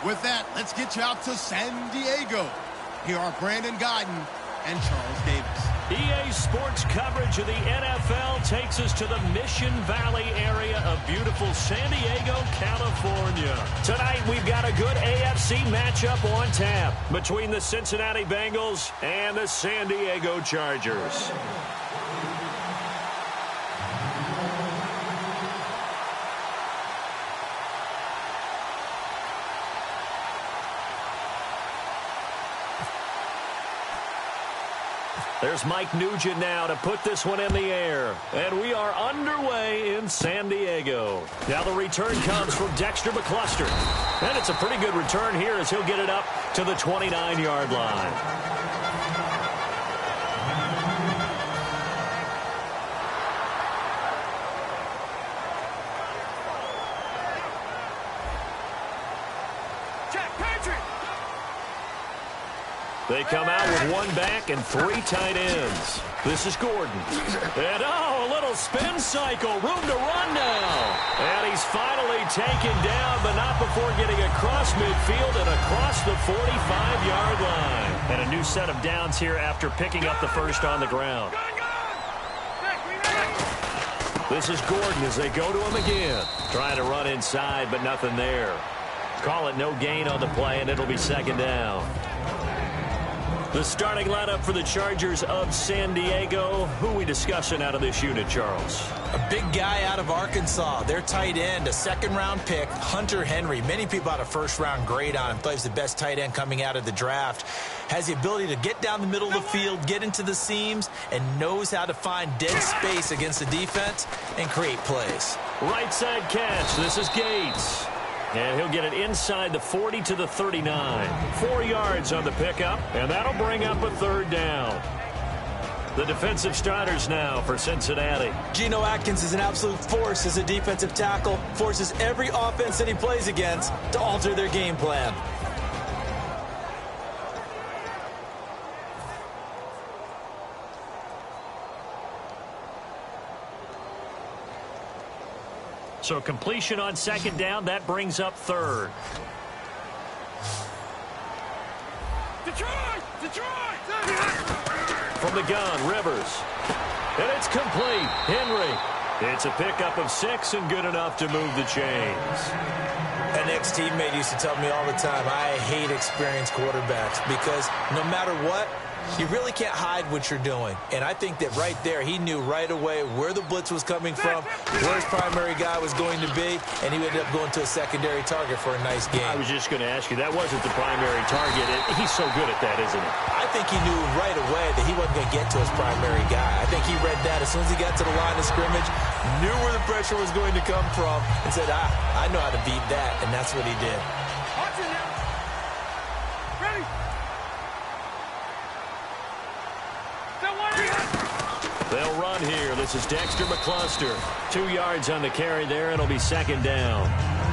With that, let's get you out to San Diego. Here are Brandon Gaudin and Charles Davis. EA Sports coverage of the NFL takes us to the Mission Valley area of beautiful San Diego, California. Tonight, we've got a good AFC matchup on tap between the Cincinnati Bengals and the San Diego Chargers. There's Mike Nugent now to put this one in the air. And we are underway in San Diego. Now the return comes from Dexter McCluster. And it's a pretty good return here as he'll get it up to the 29-yard line. They come out with one back and three tight ends. This is Gordon. And, a little spin cycle. Room to run now. And he's finally taken down, but not before getting across midfield and across the 45-yard line. And a new set of downs here after picking up the first on the ground. This is Gordon as they go to him again. Trying to run inside, but nothing there. Call it no gain on the play, and it'll be second down. The starting lineup for the Chargers of San Diego. Who are we discussing out of this unit, Charles? A big guy out of Arkansas. Their tight end, a second-round pick, Hunter Henry. Many people had a first-round grade on him. Thought he was the best tight end coming out of the draft. Has the ability to get down the middle of the field, get into the seams, and knows how to find dead space against the defense and create plays. Right side catch. This is Gates. And he'll get it inside the 40 to the 39. 4 yards on the pickup, and that'll bring up a third down. The defensive starters now for Cincinnati. Geno Atkins is an absolute force as a defensive tackle. Forces every offense that he plays against to alter their game plan. So completion on second down, that brings up third. Detroit! Detroit! From the gun, Rivers. And it's complete. Henry. It's a pickup of 6 and good enough to move the chains. An ex-teammate used to tell me all the time, I hate experienced quarterbacks because no matter what, you really can't hide what you're doing. And I think that right there, he knew right away where the blitz was coming from, where his primary guy was going to be, and he ended up going to a secondary target for a nice game. I was just going to ask you, that wasn't the primary target. He's so good at that, isn't he? I think he knew right away that he wasn't going to get to his primary guy. I think he read that as soon as he got to the line of scrimmage, knew where the pressure was going to come from, and said, I know how to beat that, and that's what he did. Watch it now. Ready? They'll run here. This is Dexter McCluster. 2 yards on the carry there. It'll be second down.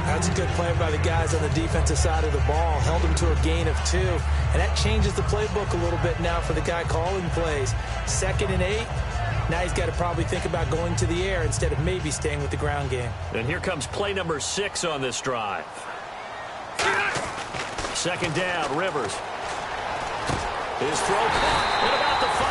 That's a good play by the guys on the defensive side of the ball. Held him to a gain of 2. And that changes the playbook a little bit now for the guy calling plays. 2nd and 8. Now he's got to probably think about going to the air instead of maybe staying with the ground game. And here comes play number 6 on this drive. Second down, Rivers. His throw caught at about the 5.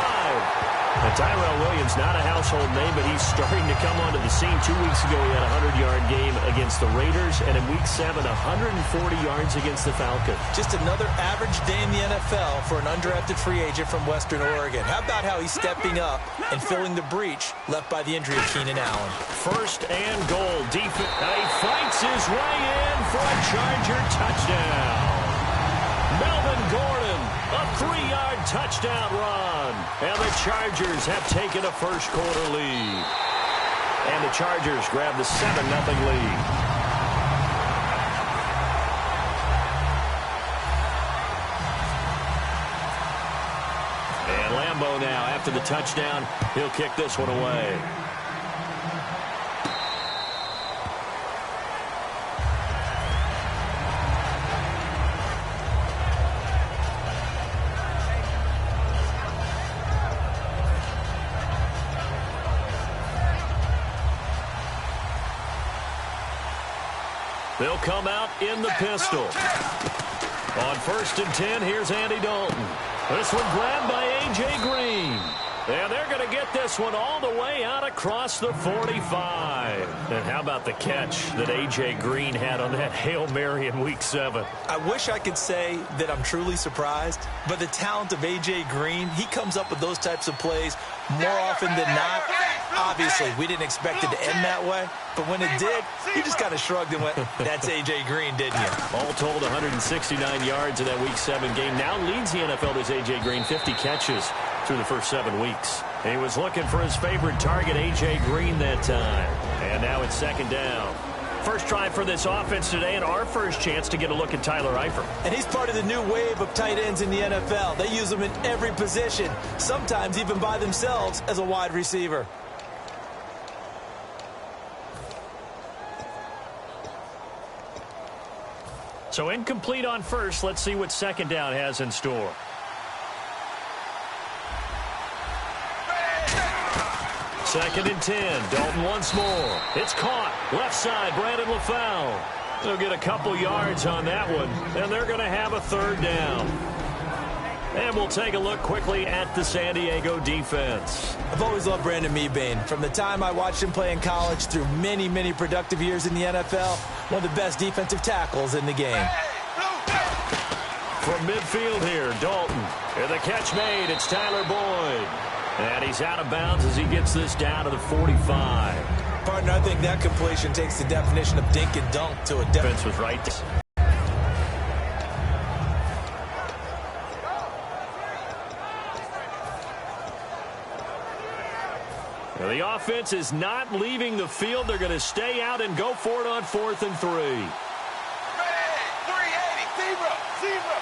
And Tyrell Williams, not a household name, but he's starting to come onto the scene. 2 weeks ago, he had a 100-yard game against the Raiders, and in Week 7, 140 yards against the Falcons. Just another average day in the NFL for an undrafted free agent from Western Oregon. How about how he's stepping up and filling the breach left by the injury of Keenan Allen? First and goal. Defense. He fights his way in for a Charger touchdown. Melvin Gordon, a 3-yard touchdown run. And the Chargers have taken a first-quarter lead. And the Chargers grab the 7-0 lead. And Lambeau now, after the touchdown, he'll kick this one away. They'll come out in the pistol. On 1st and 10, here's Andy Dalton. This one grabbed by A.J. Green. And they're going to get this one all the way out across the 45. And how about the catch that A.J. Green had on that Hail Mary in Week 7? I wish I could say that I'm truly surprised, but the talent of A.J. Green, he comes up with those types of plays more often than not. Obviously, we didn't expect it to end that way, but when it did, you just kind of shrugged and went, that's A.J. Green, didn't you? All told, 169 yards in that Week 7 game. Now leads the NFL as A.J. Green, 50 catches through the first 7 weeks. He was looking for his favorite target, A.J. Green, that time. And now it's 2nd down. First try for this offense today, and our first chance to get a look at Tyler Eifert. And he's part of the new wave of tight ends in the NFL. They use them in every position, sometimes even by themselves as a wide receiver. So incomplete on first. Let's see what 2nd down has in store. Second and 10. Dalton once more. It's caught. Left side, Brandon LaFau. They'll get a couple yards on that one, and they're going to have a 3rd down. And we'll take a look quickly at the San Diego defense. I've always loved Brandon Mebane. From the time I watched him play in college through many, many productive years in the NFL, one of the best defensive tackles in the game. From midfield here, Dalton. And the catch made. It's Tyler Boyd. And he's out of bounds as he gets this down to the 45. Partner, I think that completion takes the definition of dink and dunk to a defense was right. Now the offense is not leaving the field. They're going to stay out and go for it on 4th and 3. Ready, 380, zebra.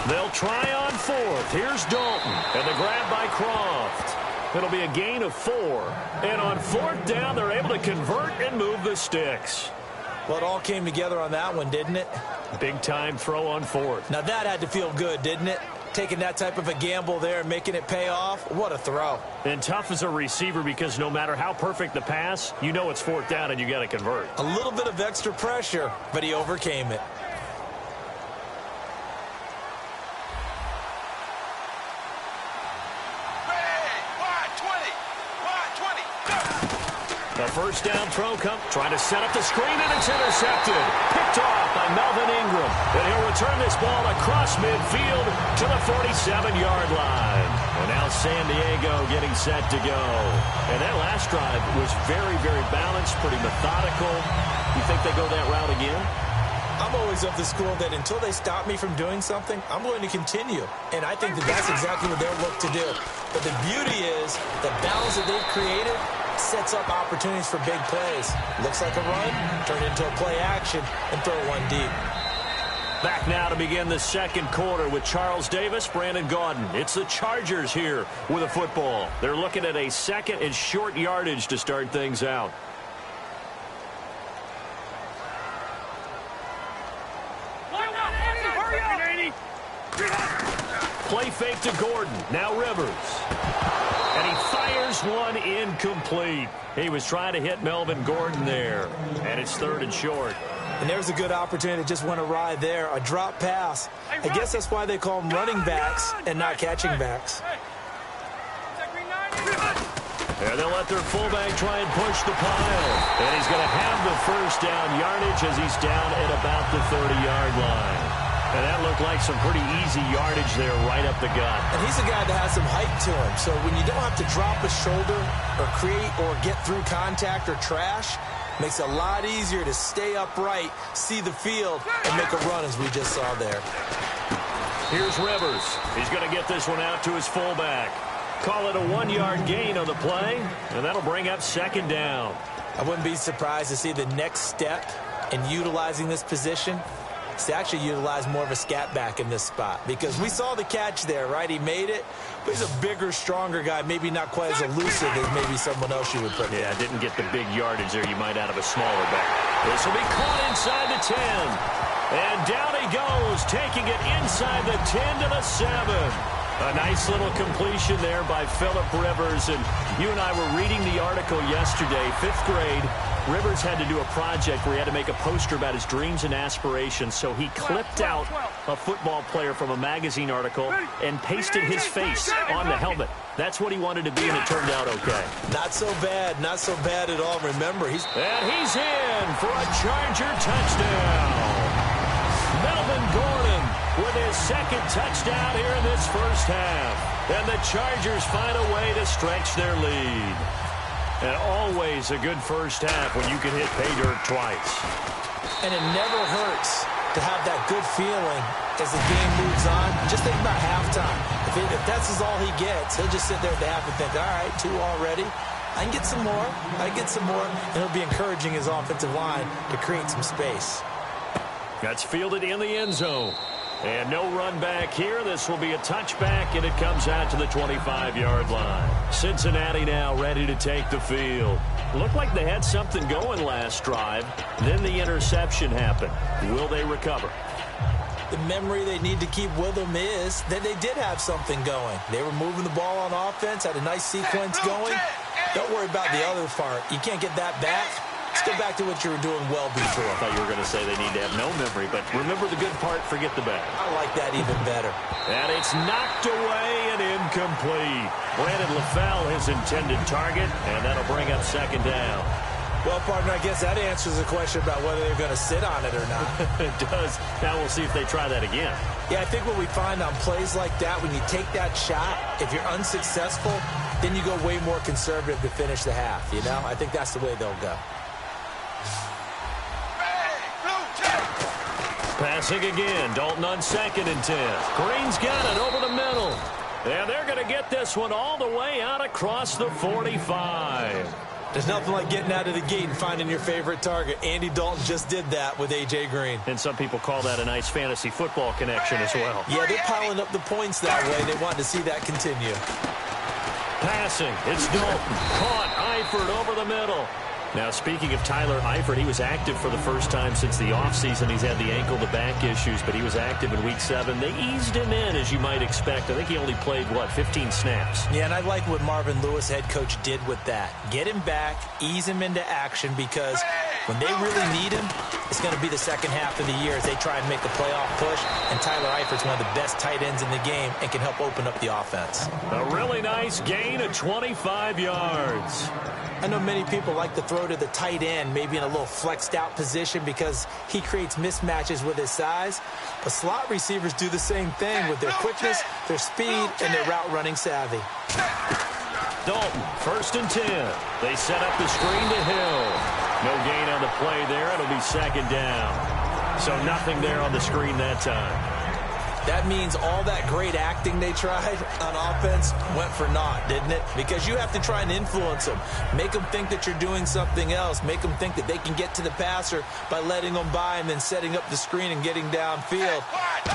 They'll try on 4th. Here's Dalton. And the grab by Croft. It'll be a gain of 4. And on 4th down, they're able to convert and move the sticks. Well, it all came together on that one, didn't it? Big time throw on 4th. Now that had to feel good, didn't it? Taking that type of a gamble there and making it pay off. What a throw. And tough as a receiver because no matter how perfect the pass, you know it's 4th down and you got to convert. A little bit of extra pressure, but he overcame it. The first down throw trying to set up the screen, and it's intercepted. Picked off by Melvin Ingram. And he'll return this ball across midfield to the 47-yard line. And now San Diego getting set to go. And that last drive was very, very balanced, pretty methodical. You think they go that route again? I'm always of the school that until they stop me from doing something, I'm going to continue. And I think that that's exactly what they'll look to do. But the beauty is the balance that they've created sets up opportunities for big plays. Looks like a run, turn it into a play action, and throw one deep. Back now to begin the 2nd quarter with Charles Davis, Brandon Gaudin. It's the Chargers here with a football. They're looking at a 2nd and short yardage to start things out. Play fake to Gordon. Now Rivers. And he fires one incomplete. He was trying to hit Melvin Gordon there. And it's 3rd and short. And there's a good opportunity that just went awry there. A drop pass. I guess that's why they call them running backs and not catching backs. And they'll let their fullback try and push the pile. And he's going to have the first down yardage as he's down at about the 30-yard line. And that looked like some pretty easy yardage there right up the gut. And he's a guy that has some height to him. So when you don't have to drop a shoulder or create or get through contact or trash, makes it a lot easier to stay upright, see the field, and make a run as we just saw there. Here's Rivers. He's going to get this one out to his fullback. Call it a 1-yard gain on the play, and that'll bring up 2nd down. I wouldn't be surprised to see the next step in utilizing this position is to actually utilize more of a scat back in this spot, because we saw the catch there, right? He made it, but he's a bigger, stronger guy, maybe not quite as elusive as maybe someone else you would put there. Yeah, didn't get the big yardage there you might out of a smaller back. This will be caught inside the 10. And down he goes, taking it inside the 10 to the 7. A nice little completion there by Phillip Rivers. And you and I were reading the article yesterday, 5th grade. Rivers had to do a project where he had to make a poster about his dreams and aspirations. So he clipped out a football player from a magazine article and pasted his face on the helmet. That's what he wanted to be, and it turned out okay. Not so bad. Not so bad at all. Remember, he's in for a Charger touchdown. Melvin Gordon with his second touchdown here in this first half. And the Chargers find a way to stretch their lead. And always a good first half when you can hit pay dirt twice. And it never hurts to have that good feeling as the game moves on. Just think about halftime. If that's all he gets, he'll just sit there at the half and think, all right, 2 already. I can get some more. I can get some more. And he'll be encouraging his offensive line to create some space. That's fielded in the end zone. And no run back here. This will be a touchback, and it comes out to the 25-yard line. Cincinnati now ready to take the field. Looked like they had something going last drive. Then the interception happened. Will they recover? The memory they need to keep with them is that they did have something going. They were moving the ball on offense, had a nice sequence going. Don't worry about the other part. You can't get that back. Let's go back to what you were doing well before. I thought you were going to say they need to have no memory, but remember the good part, forget the bad. I like that even better. And it's knocked away and incomplete. Brandon LaFell, his intended target, and that'll bring up second down. Well, partner, I guess that answers the question about whether they're going to sit on it or not. It does. Now we'll see if they try that again. Yeah, I think what we find on plays like that, when you take that shot, if you're unsuccessful, then you go way more conservative to finish the half, you know? I think that's the way they'll go. Passing again. Dalton on 2nd and 10. Green's got it over the middle. And they're going to get this one all the way out across the 45. There's nothing like getting out of the gate and finding your favorite target. Andy Dalton just did that with A.J. Green. And some people call that a nice fantasy football connection as well. Yeah, they're piling up the points that way. They want to see that continue. Passing. It's Dalton. Caught. Eifert over the middle. Now, speaking of Tyler Eifert, he was active for the first time since the offseason. He's had the ankle-to-back issues, but he was active in Week 7. They eased him in, as you might expect. I think he only played, 15 snaps? Yeah, and I like what Marvin Lewis, head coach, did with that. Get him back, ease him into action, because when they really need him, it's going to be the second half of the year as they try and make a playoff push, and Tyler Eifert's one of the best tight ends in the game and can help open up the offense. A really nice gain of 25 yards. I know many people like to throw to the tight end, maybe in a little flexed out position because he creates mismatches with his size. But slot receivers do the same thing with their quickness, their speed, and their route running savvy. Dalton, 1st and 10. They set up the screen to Hill. No gain on the play there. It'll be 2nd down. So nothing there on the screen that time. That means all that great acting they tried on offense went for naught, didn't it? Because you have to try and influence them. Make them think that you're doing something else. Make them think that they can get to the passer by letting them by and then setting up the screen and getting downfield.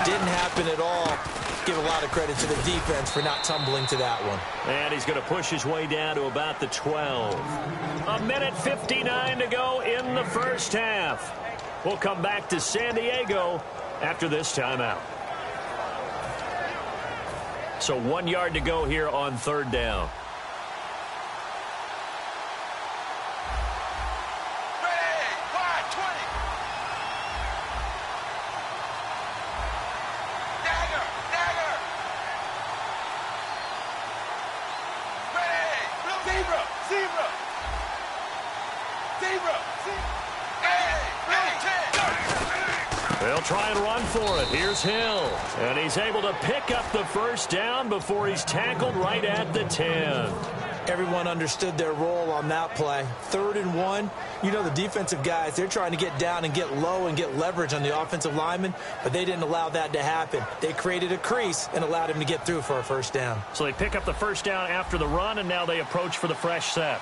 Didn't happen at all. Give a lot of credit to the defense for not tumbling to that one. And he's going to push his way down to about the 12. 1:59 to go in the first half. We'll come back to San Diego after this timeout. So 1 yard to go here on 3rd down. They'll try and run for it. Here's Hill. And he's able to pick up the first down before he's tackled right at the 10. Everyone understood their role on that play. 3rd and 1. You know, the defensive guys, they're trying to get down and get low and get leverage on the offensive lineman, but they didn't allow that to happen. They created a crease and allowed him to get through for a first down. So they pick up the first down after the run, and now they approach for the fresh set.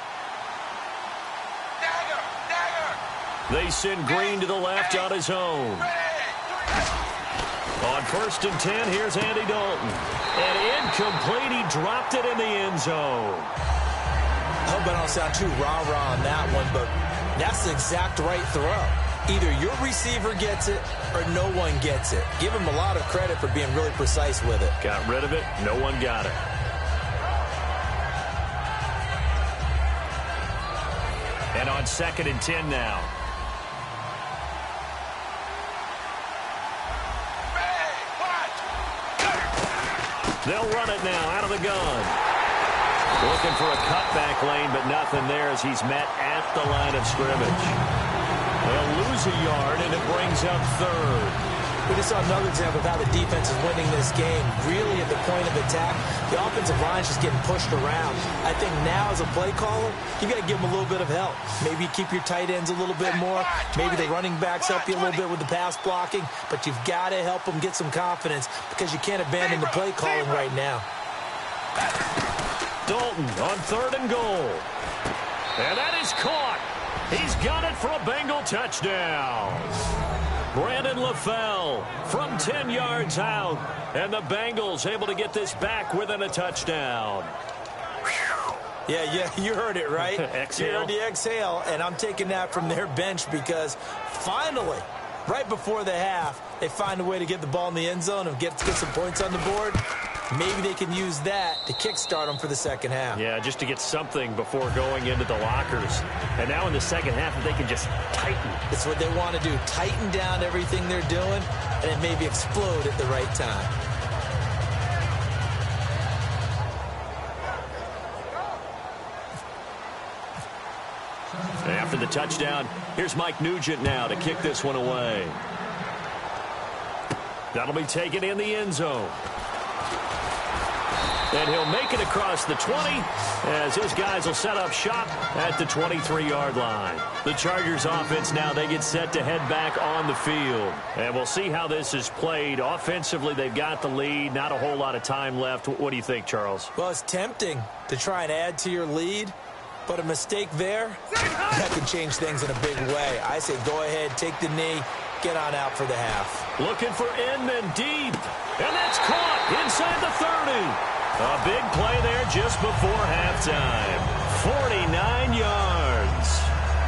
They send Green to the left on his own. On 1st and 10, here's Andy Dalton. And incomplete, he dropped it in the end zone. I hope I don't sound too rah-rah on that one, but that's the exact right throw. Either your receiver gets it or no one gets it. Give him a lot of credit for being really precise with it. Got rid of it. No one got it. And on 2nd and 10 now. They'll run it now out of the gun. Looking for a cutback lane, but nothing there as he's met at the line of scrimmage. They'll lose a yard, and it brings up 3rd. We just saw another example of how the defense is winning this game. Really at the point of attack, the offensive line is just getting pushed around. I think now as a play caller, you got to give them a little bit of help. Maybe you keep your tight ends a little bit more. Maybe the running backs help you a little bit with the pass blocking. But you've got to help them get some confidence because you can't abandon the play calling right now. Dalton on 3rd and goal. And that is caught. He's got it for a Bengal touchdown. Brandon LaFell from 10 yards out. And the Bengals able to get this back within a touchdown. Yeah, you heard it, right? Exhale. You heard the exhale, and I'm taking that from their bench because finally, right before the half, they find a way to get the ball in the end zone and get some points on the board. Maybe they can use that to kickstart them for the second half. Yeah, just to get something before going into the lockers. And now in the second half, if they can just tighten. It's what they want to do. Tighten down everything they're doing, and then maybe explode at the right time. After the touchdown, here's Mike Nugent now to kick this one away. That'll be taken in the end zone. And he'll make it across the 20 as his guys will set up shop at the 23-yard line. The Chargers offense now, they get set to head back on the field. And we'll see how this is played. Offensively, they've got the lead. Not a whole lot of time left. What do you think, Charles? Well, it's tempting to try and add to your lead. But a mistake there, that could change things in a big way. I say go ahead, take the knee, get on out for the half. Looking for Inman deep. And that's caught inside the 30. A big play there just before halftime. 49 yards.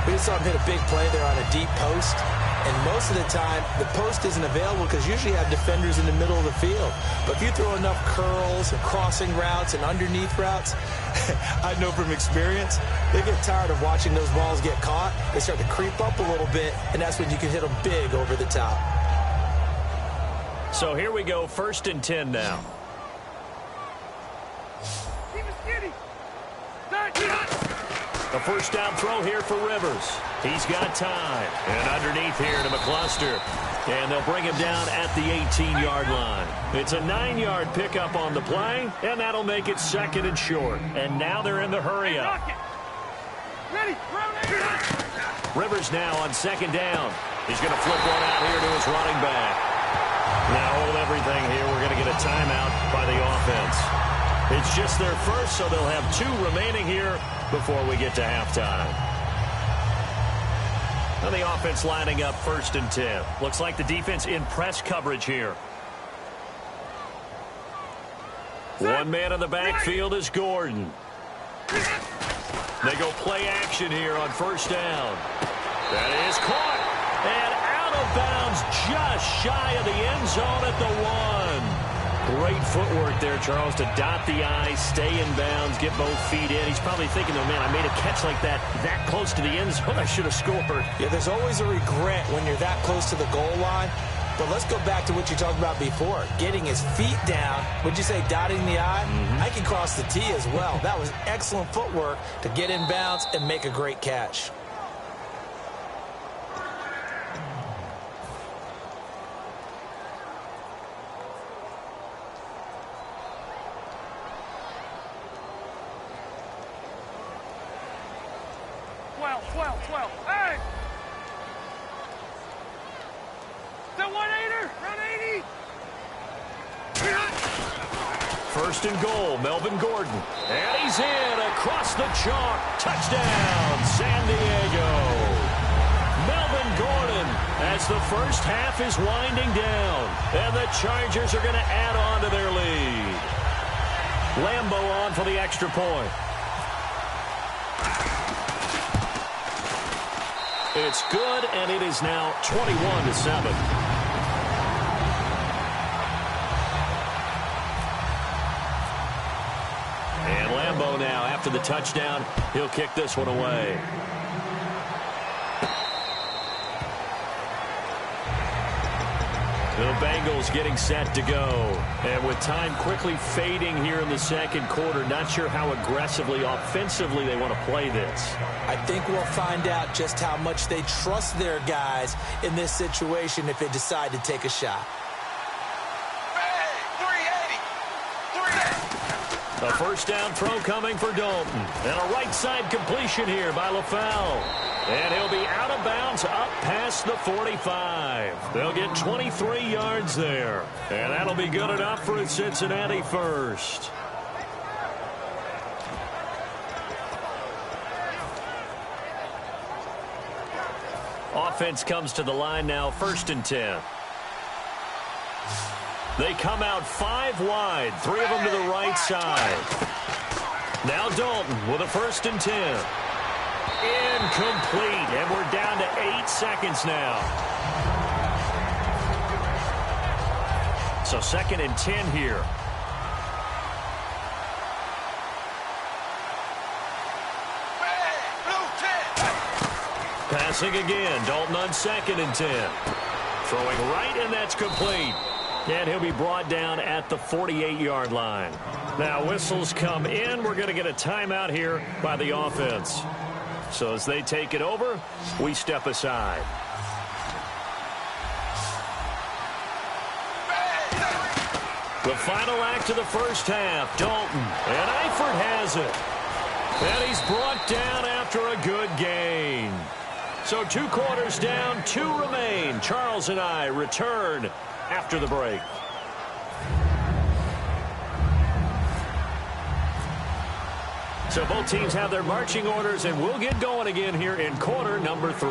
We just saw him hit a big play there on a deep post. And most of the time, the post isn't available because you usually have defenders in the middle of the field. But if you throw enough curls and crossing routes and underneath routes, I know from experience, they get tired of watching those balls get caught. They start to creep up a little bit, and that's when you can hit them big over the top. So here we go, 1st and 10 now. A first down throw here for Rivers. He's got time. And underneath here to McCluster. And they'll bring him down at the 18-yard line. It's a 9-yard pickup on the play, and that'll make it 2nd and short. And now they're in the hurry up. Rivers now on 2nd down. He's going to flip one out here to his running back. Now hold everything here. We're going to get a timeout by the offense. It's just their first, so they'll have 2 remaining here before we get to halftime. Now the offense lining up 1st and 10. Looks like the defense in press coverage here. One man in the backfield is Gordon. They go play action here on 1st down. That is caught. And out of bounds just shy of the end zone at the 1. Great footwork there, Charles, to dot the I, stay in bounds, get both feet in. He's probably thinking, oh, man, I made a catch like that close to the end zone. I should have scored. Yeah, there's always a regret when you're that close to the goal line. But let's go back to what you talked about before, getting his feet down. Would you say dotting the I? I can cross the T as well. That was excellent footwork to get in bounds and make a great catch. Hey! The 180er! Run 80! 1st and goal, Melvin Gordon. And he's in across the chalk. Touchdown, San Diego. Melvin Gordon as the first half is winding down. And the Chargers are going to add on to their lead. Lambo on for the extra point. It's good, and it is now 21-7. And Lambeau now, after the touchdown, he'll kick this one away. The Bengals getting set to go. And with time quickly fading here in the second quarter, not sure how aggressively, offensively they want to play this. I think we'll find out just how much they trust their guys in this situation if they decide to take a shot. A first down throw coming for Dalton. And a right side completion here by LaFell. And he'll be out of bounds up past the 45. They'll get 23 yards there. And that'll be good enough for a Cincinnati first. Offense comes to the line now, 1st and 10. They come out 5 wide, 3 of them to the right side. Now Dalton with a 1st and 10. Incomplete, and we're down to 8 seconds now. So 2nd and 10 here. Passing again, Dalton on 2nd and 10. Throwing right, and that's complete. And he'll be brought down at the 48-yard line. Now whistles come in. We're going to get a timeout here by the offense. So as they take it over, we step aside. The final act of the first half, Dalton. And Eifert has it. And he's brought down after a good gain. So 2 quarters down, 2 remain. Charles and I return after the break. So both teams have their marching orders, and we'll get going again here in quarter number 3.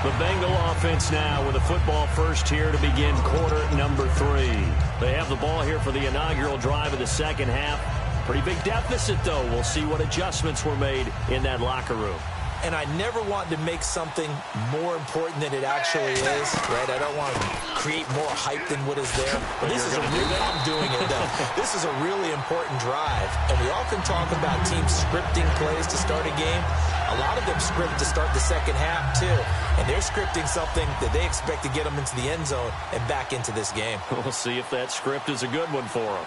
The Bengal offense now with a football first here to begin quarter number 3. They have the ball here for the inaugural drive of the second half. Pretty big deficit, though. We'll see what adjustments were made in that locker room. And I never want to make something more important than it actually is, right? I don't want to create more hype than what is there. But this is I'm doing it, though. This is a really important drive. And we often talk about teams scripting plays to start a game. A lot of them script to start the second half, too. And they're scripting something that they expect to get them into the end zone and back into this game. We'll see if that script is a good one for them.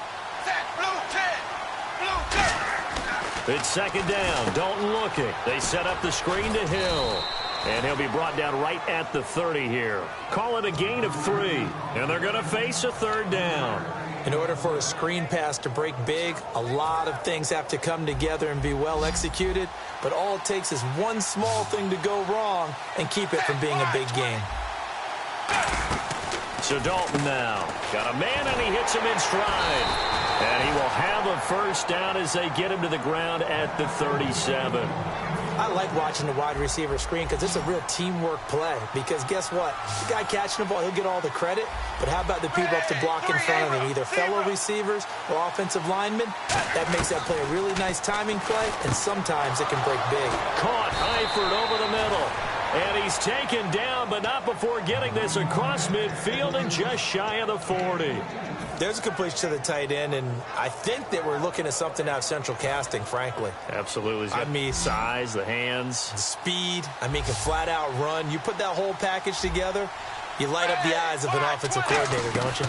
It's 2nd down. Dalton looking. They set up the screen to Hill. And he'll be brought down right at the 30 here. Call it a gain of 3. And they're going to face a 3rd down. In order for a screen pass to break big, a lot of things have to come together and be well executed. But all it takes is one small thing to go wrong and keep it from being a big game. So Dalton now. Got a man, and he hits him in stride. And he will have a first down as they get him to the ground at the 37. I like watching the wide receiver screen because it's a real teamwork play. Because guess what? The guy catching the ball, he'll get all the credit. But how about the people up to block in front of him, either fellow receivers or offensive linemen? That makes that play a really nice timing play, and sometimes it can break big. Caught Eifert over the middle. And he's taken down, but not before getting this across midfield and just shy of the 40. There's a completion to the tight end, and I think that we're looking at something out of central casting, frankly. Absolutely. I mean, size, the hands. The speed. I mean, can flat out run. You put that whole package together, you light up the eyes of an offensive coordinator, don't you?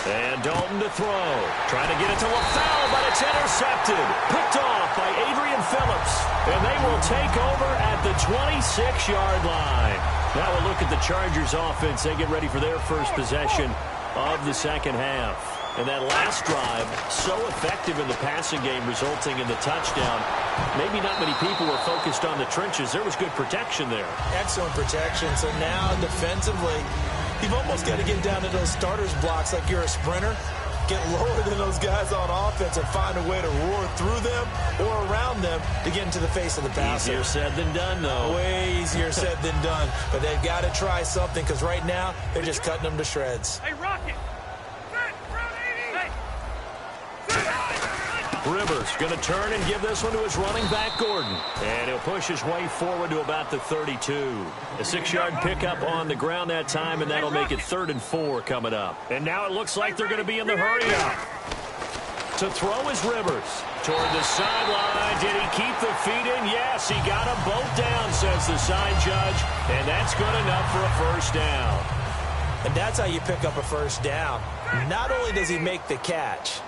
And Dalton to throw. Trying to get it to LaFell, but it's intercepted. Picked off by Adrian Phillips. And they will take over at the 26-yard line. Now we'll look at the Chargers offense. They get ready for their first possession of the second half. And that last drive, so effective in the passing game, resulting in the touchdown. Maybe not many people were focused on the trenches. There was good protection there. Excellent protection. So now defensively, you've almost got to get down to those starters blocks like you're a sprinter. Get lower than those guys on offense and find a way to roar through them or around them to get into the face of the passer. Easier said than done, though. Way easier said than done. But they've got to try something because right now they're just cutting them to shreds. Hey, Rocket! Set! Front 80! Hey! Set! Rivers going to turn and give this one to his running back, Gordon. And he'll push his way forward to about the 32. A 6-yard pickup on the ground that time, and that'll make it 3rd and 4 coming up. And now it looks like they're going to be in the hurry-up. To throw is Rivers. Toward the sideline. Did he keep the feet in? Yes, he got them both down, says the side judge. And that's good enough for a first down. And that's how you pick up a first down. Not only does he make the catch,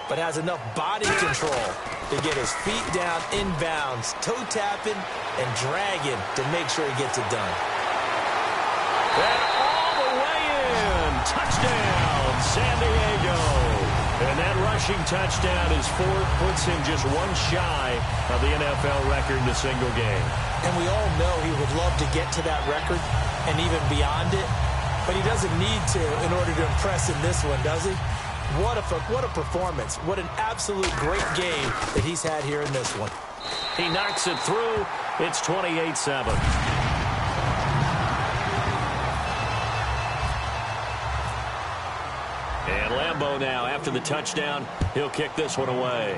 but has enough body control to get his feet down inbounds, toe tapping and dragging to make sure he gets it done. And all the way in. Touchdown, San Diego. And that rushing touchdown is 4th, puts him just one shy of the NFL record in a single game. And we all know he would love to get to that record and even beyond it, but he doesn't need to in order to impress in this one, does he? What a performance. What an absolute great game that he's had here in this one. He knocks it through. It's 28-7. And Lambeau now, after the touchdown, he'll kick this one away.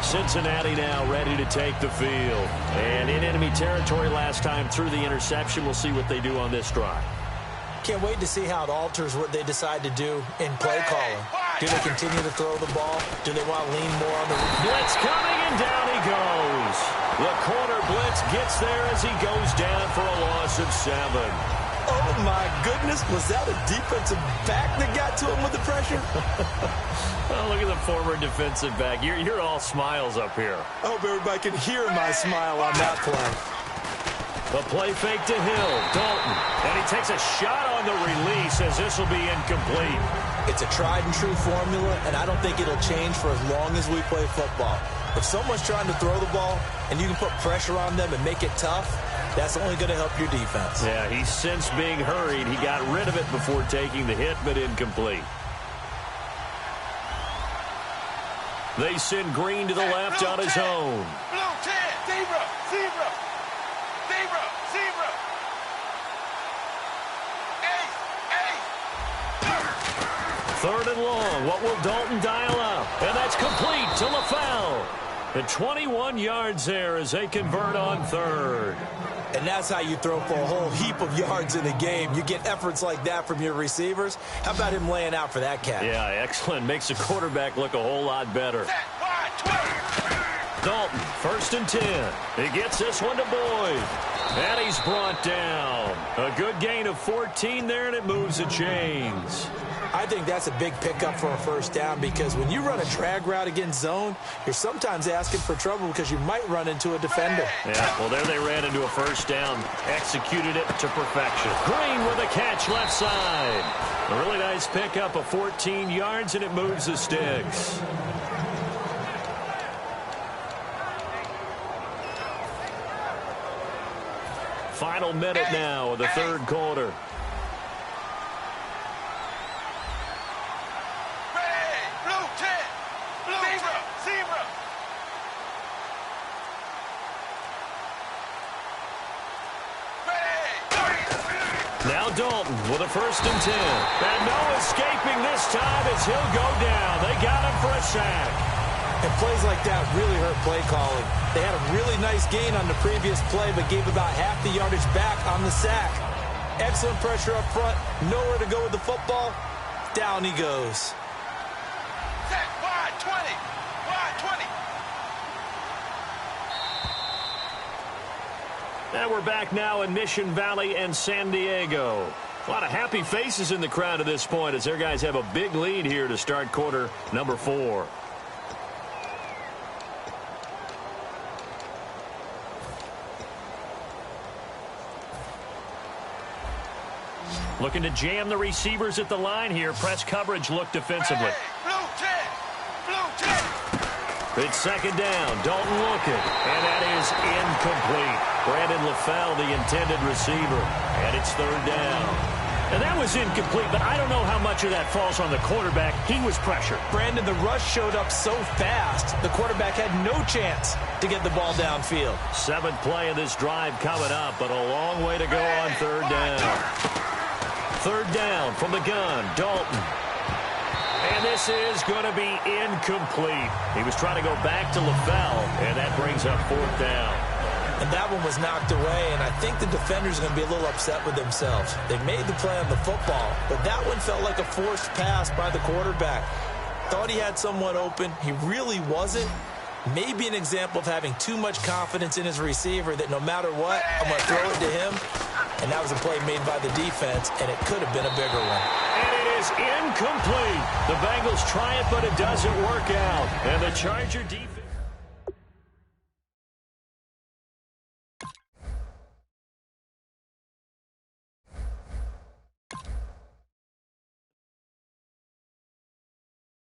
Cincinnati now ready to take the field. And in enemy territory last time through the interception. We'll see what they do on this drive. Can't wait to see how it alters what they decide to do in play calling. Do they continue to throw the ball? Do they want to lean more on the blitz coming, and down he goes. The corner blitz gets there as he goes down for a loss of 7. Oh, my goodness. Was that a defensive back that got to him with the pressure? Oh, look at the former defensive back. You're all smiles up here. I hope everybody can hear my smile on that play. The play fake to Hill. Dalton. And he takes a shot on the release as this will be incomplete. It's a tried-and-true formula, and I don't think it'll change for as long as we play football. If someone's trying to throw the ball and you can put pressure on them and make it tough, that's only going to help your defense. Yeah, he's since being hurried. He got rid of it before taking the hit, but incomplete. They send Green to the left on his own. Blue 10, zebra, zebra, zebra, zebra. Third and long. What will Dalton dial up? And that's complete to LaFell. And 21 yards there as they convert on third. And that's how you throw for a whole heap of yards in a game. You get efforts like that from your receivers. How about him laying out for that catch? Yeah, excellent. Makes the quarterback look a whole lot better. Dalton, 1st and 10. He gets this one to Boyd. And he's brought down. A good gain of 14 there, and it moves the chains. I think that's a big pickup for a first down because when you run a drag route against zone, you're sometimes asking for trouble because you might run into a defender. Yeah, well, there they ran into a first down. Executed it to perfection. Green with a catch left side. A really nice pickup of 14 yards, and it moves the sticks. Final minute now of the third quarter. Now Dalton with a 1st and 10. And no escaping this time as he'll go down. They got him for a sack. And plays like that really hurt play calling. They had a really nice gain on the previous play, but gave about half the yardage back on the sack. Excellent pressure up front. Nowhere to go with the football. Down he goes. Set, wide 20. Wide 20. And we're back now in Mission Valley and San Diego. A lot of happy faces in the crowd at this point as their guys have a big lead here to start quarter number 4. Looking to jam the receivers at the line here. Press coverage look defensively. Blue 10. Blue 10. It's 2nd down. Dalton looking. And that is incomplete. Brandon LaFell, the intended receiver. And it's 3rd down. And that was incomplete, but I don't know how much of that falls on the quarterback. He was pressured. Brandon, the rush showed up so fast, the quarterback had no chance to get the ball downfield. 7th play of this drive coming up, but a long way to go on 3rd down. third down from the gun, Dalton. And this is going to be incomplete. He was trying to go back to LaFell, and that brings up fourth down. And that one was knocked away, and I think the defenders are going to be a little upset with themselves. They made the play on the football, but that one felt like a forced pass by the quarterback. Thought he had someone open. He really wasn't. Maybe an example of having too much confidence in his receiver that no matter what, I'm going to throw it to him. And that was a play made by the defense, and it could have been a bigger one. And it is incomplete. The Bengals try it, but it doesn't work out. And the Charger defense...